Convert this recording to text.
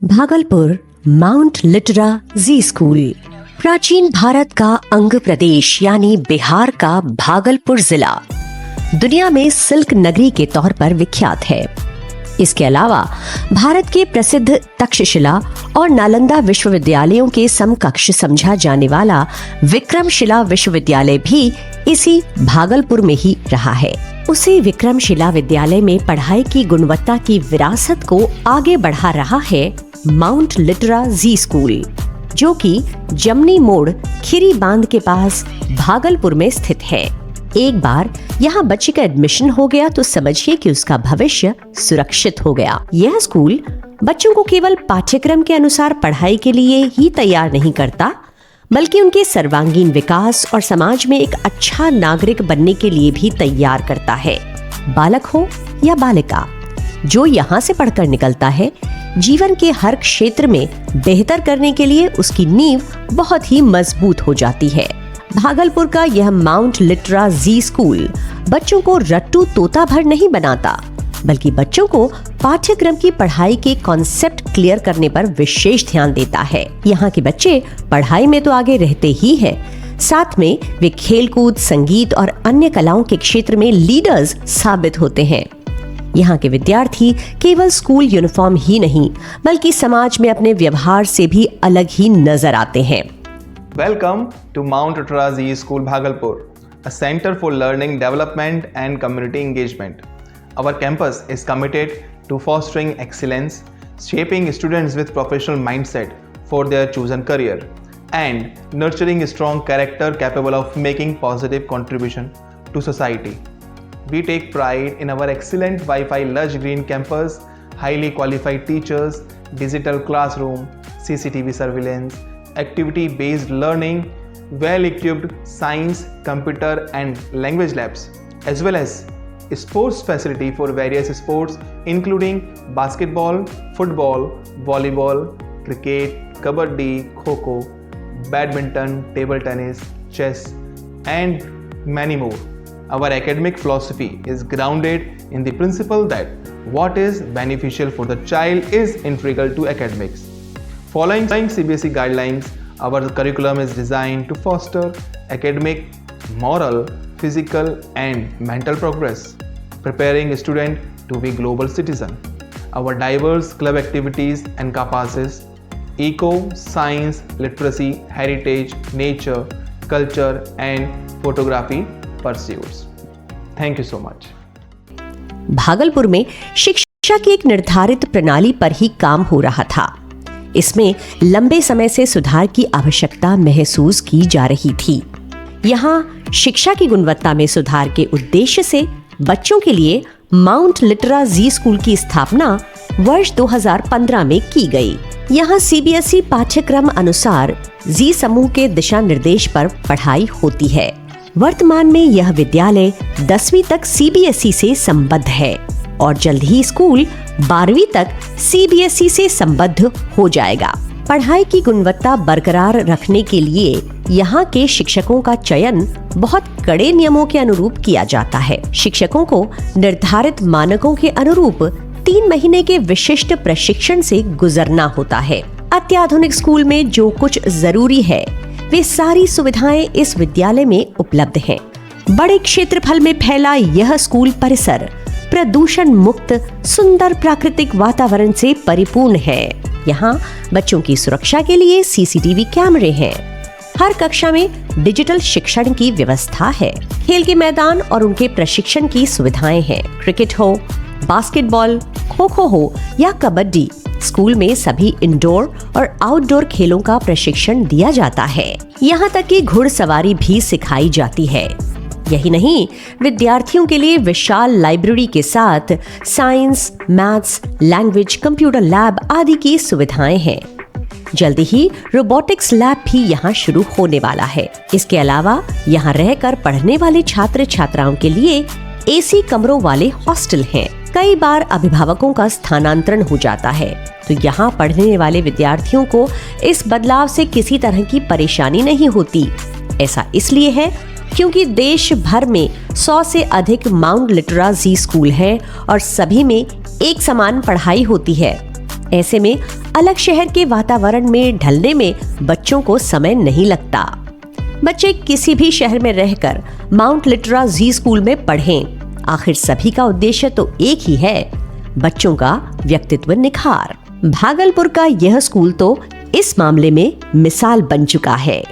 Bhagalpur mount Litera जी school प्राचीन भारत का अंग प्रदेश यानी बिहार का भागलपुर जिला दुनिया में सिल्क नगरी के तौर पर विख्यात है। इसके अलावा भारत के प्रसिद्ध तक्षशिला और नालंदा विश्वविद्यालयों के समकक्ष समझा जाने वाला विक्रमशिला विश्वविद्यालय भी इसी भागलपुर में ही रहा है। उसी विक्रमशिला विद्यालय में पढ़ाई की गुणवत्ता की विरासत को आगे बढ़ा रहा है माउंट लिटरा जी स्कूल, जो कि जमनी मोड़ खीरी बांध के पास भागलपुर में स्थित है। एक बार यहाँ बच्चे का एडमिशन हो गया तो समझिए कि उसका भविष्य सुरक्षित हो गया। यह स्कूल बच्चों को केवल पाठ्यक्रम के अनुसार पढ़ाई के लिए ही तैयार नहीं करता, बल्कि उनके सर्वांगीण विकास और समाज में एक अच्छा नागरिक बनने के लिए भी तैयार करता है। बालक हो या बालिका, जो यहाँ से पढ़कर निकलता है, जीवन के हर क्षेत्र में बेहतर करने के लिए उसकी नींव बहुत ही मजबूत हो जाती है। भागलपुर का यह माउंट लिटरा जी स्कूल बच्चों को रट्टू तोता भर नहीं बनाता, बल्कि बच्चों को पाठ्यक्रम की पढ़ाई के कॉन्सेप्ट क्लियर करने पर विशेष ध्यान देता है। यहाँ के बच्चे पढ़ाई में तो आगे रहते ही हैं, साथ में वे खेलकूद, संगीत और अन्य कलाओं के क्षेत्र में लीडर्स साबित होते हैं। यहाँ के विद्यार्थी केवल स्कूल यूनिफॉर्म ही नहीं, बल्कि समाज में अपने व्यवहार से भी अलग ही नजर आते हैं। Welcome to Mount Litera Z School Bhagalpur, a center for learning development and community engagement. Our campus is committed to fostering excellence, shaping students with professional mindset for their chosen career, and nurturing a strong character capable of making positive contribution to society. We take pride in our excellent Wi-Fi lush green campus, highly qualified teachers, digital classroom, CCTV surveillance, activity-based learning, well-equipped science, computer and language labs, as well as sports facility for various sports including basketball, football, volleyball, cricket, kabaddi, kho-kho, badminton, table tennis, chess and many more. Our academic philosophy is grounded in the principle that what is beneficial for the child is integral to academics. Following CBSE guidelines, our curriculum is designed to foster academic, moral, physical and mental progress, preparing a student to be global citizen. Our diverse club activities encompasses eco, science, literacy, heritage, nature, culture and photography pursuits. Thank you so much. Bhagalpur में शिक्षा की एक निर्धारित प्रणाली पर ही काम हो रहा था। इसमें लंबे समय से सुधार की आवश्यकता महसूस की जा रही थी। यहाँ शिक्षा की गुणवत्ता में सुधार के उद्देश्य से बच्चों के लिए माउंट लिटरा जी स्कूल की स्थापना वर्ष 2015 में की गई। यहाँ सीबीएसई पाठ्यक्रम अनुसार जी समूह के दिशा निर्देश पर पढ़ाई होती है। वर्तमान में यह विद्यालय 10वीं तक सीबीएसई से संबद्ध है और जल्द ही स्कूल 12वीं तक सीबीएसई से संबद्ध हो जाएगा। पढ़ाई की गुणवत्ता बरकरार रखने के लिए यहाँ के शिक्षकों का चयन बहुत कड़े नियमों के अनुरूप किया जाता है। शिक्षकों को निर्धारित मानकों के अनुरूप 3 महीने के विशिष्ट प्रशिक्षण से गुजरना होता है। अत्याधुनिक स्कूल में जो कुछ जरूरी है, वे सारी सुविधाएं इस विद्यालय में उपलब्ध हैं। बड़े क्षेत्रफल में फैला यह स्कूल परिसर प्रदूषण मुक्त सुंदर प्राकृतिक वातावरण से परिपूर्ण है। यहाँ बच्चों की सुरक्षा के लिए सीसीटीवी कैमरे हैं। हर कक्षा में डिजिटल शिक्षण की व्यवस्था है। खेल के मैदान और उनके प्रशिक्षण की सुविधाएं हैं। क्रिकेट हो, बास्केटबॉल, खो-खो हो या कबड्डी, स्कूल में सभी इंडोर और आउटडोर खेलों का प्रशिक्षण दिया जाता है। यहाँ तक कि घुड़सवारी भी सिखाई जाती है। यही नहीं, विद्यार्थियों के लिए विशाल लाइब्रेरी के साथ science, maths, language, computer lab आदि की सुविधाएं हैं। जल्दी ही रोबोटिक्स लैब भी यहाँ शुरू होने वाला है। इसके अलावा यहाँ रहकर पढ़ने वाले छात्र छात्राओं के लिए एसी कमरों वाले हॉस्टल हैं। कई बार अभिभावकों का स्थानांतरण हो जाता है, तो यहाँ पढ़ने वाले विद्यार्थियों को इस बदलाव से किसी तरह की परेशानी नहीं होती। ऐसा इसलिए है क्योंकि देश भर में 100 से अधिक माउंट लिटरा जी स्कूल हैं और सभी में एक समान पढ़ाई होती है। ऐसे में अलग शहर के वातावरण में ढलने में बच्चों को समय नहीं लगता। बच्चे किसी भी शहर में रहकर माउंट लिटरा जी स्कूल में पढ़ें। आखिर सभी का उद्देश्य तो एक ही है, बच्चों का व्यक्तित्व निखार। भागलपुर का यह स्कूल तो इस मामले में मिसाल बन चुका है।